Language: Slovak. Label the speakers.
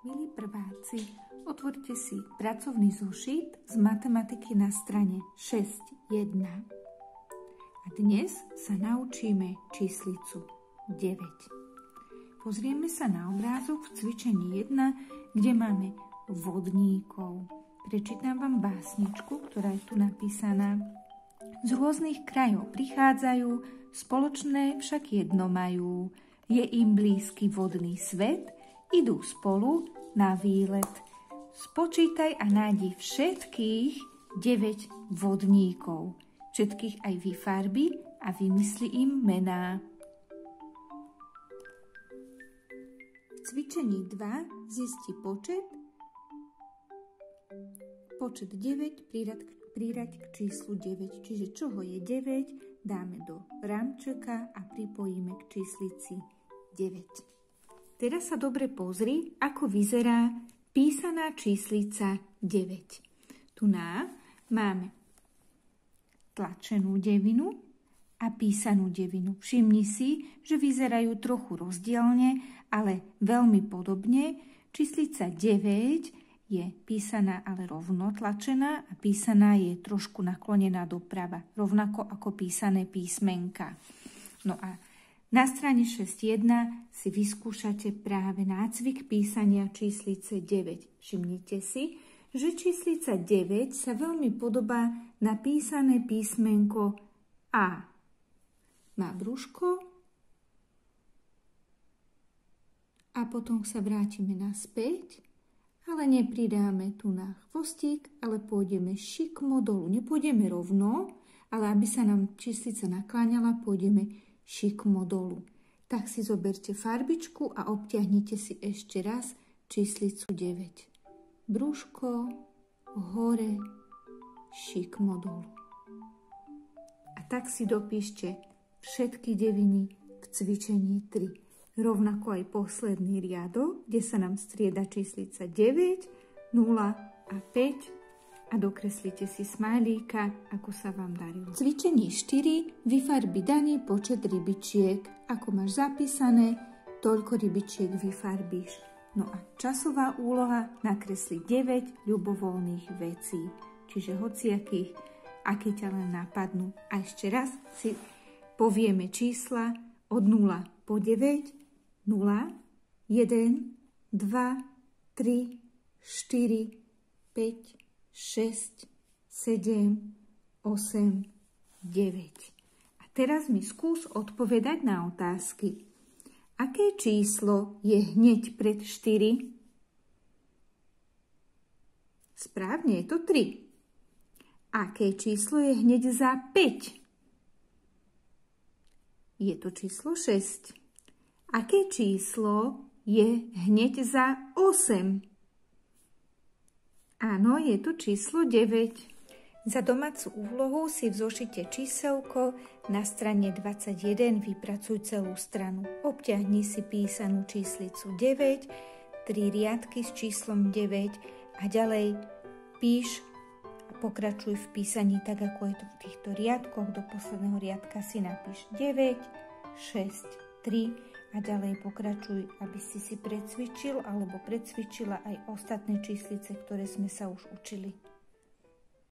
Speaker 1: Milí prváci, otvorte si pracovný zošit z matematiky na strane 6.1. A dnes sa naučíme číslicu 9. Pozrieme sa na obrázok v cvičení 1, kde máme vodníkov. Prečítam vám básničku, ktorá je tu napísaná. Z rôznych krajov prichádzajú, spoločné však jedno majú. Je im blízky vodný svet, idú spolu na výlet. Spočítaj a nájdi všetkých 9 vodníkov. Všetkých aj vyfarbi a vymysli im mená. V cvičení 2 zisti počet 9 prirať k číslu 9. Čiže čoho je 9, dáme do rámčeka a pripojíme k číslici 9. Teraz sa dobre pozri, ako vyzerá písaná číslica 9. Tu máme tlačenú devinu a písanú devinu. Všimni si, že vyzerajú trochu rozdielne, ale veľmi podobne. Číslica 9 je písaná, ale rovno tlačená a písaná je trošku naklonená doprava, rovnako ako písané písmenka. No a na strane 6.1 si vyskúšate práve nácvik písania číslice 9. Všimnite si, že číslica 9 sa veľmi podobá na písané písmenko A. Má brúško a potom sa vrátime naspäť, ale nepridáme tu na chvostík, ale pôjdeme šikmo dolu. Nepôjdeme rovno, ale aby sa nám číslica nakláňala, pôjdeme šikmo dolu. Tak si zoberte farbičku a obtiahnite si ešte raz číslicu 9. Brúško, hore, šikmo dolu. A tak si dopíšte všetky deviny v cvičení 3. Rovnako aj posledný riadok, kde sa nám strieda číslica 9, 0 a 5. A dokreslite si smajlíka, ako sa vám darilo. V cvičení 4 vyfarbi daný počet rybičiek. Ako máš zapísané, toľko rybičiek vyfarbíš. No a časová úloha nakresli 9 ľubovoľných vecí. Čiže hociakých, aké ťa len napadnú. A ešte raz si povieme čísla od 0 po 9. 0, 1, 2, 3, 4, 5, 6, 7, 8, 9. A teraz mi skús odpovedať na otázky. Aké číslo je hneď pred 4? Správne, je to 3. Aké číslo je hneď za 5? Je to číslo 6. Aké číslo je hneď za 8? Áno, je tu číslo 9. Za domácu úlohu si v zošite číselko na strane 21 vypracuj celú stranu. Obťahni si písanú číslicu 9, 3 riadky s číslom 9 a ďalej píš a pokračuj v písaní tak, ako je to v týchto riadkoch. Do posledného riadka si napíš 9, 6, 3 a ďalej pokračuj, aby si precvičil alebo precvičila aj ostatné číslice, ktoré sme sa už učili.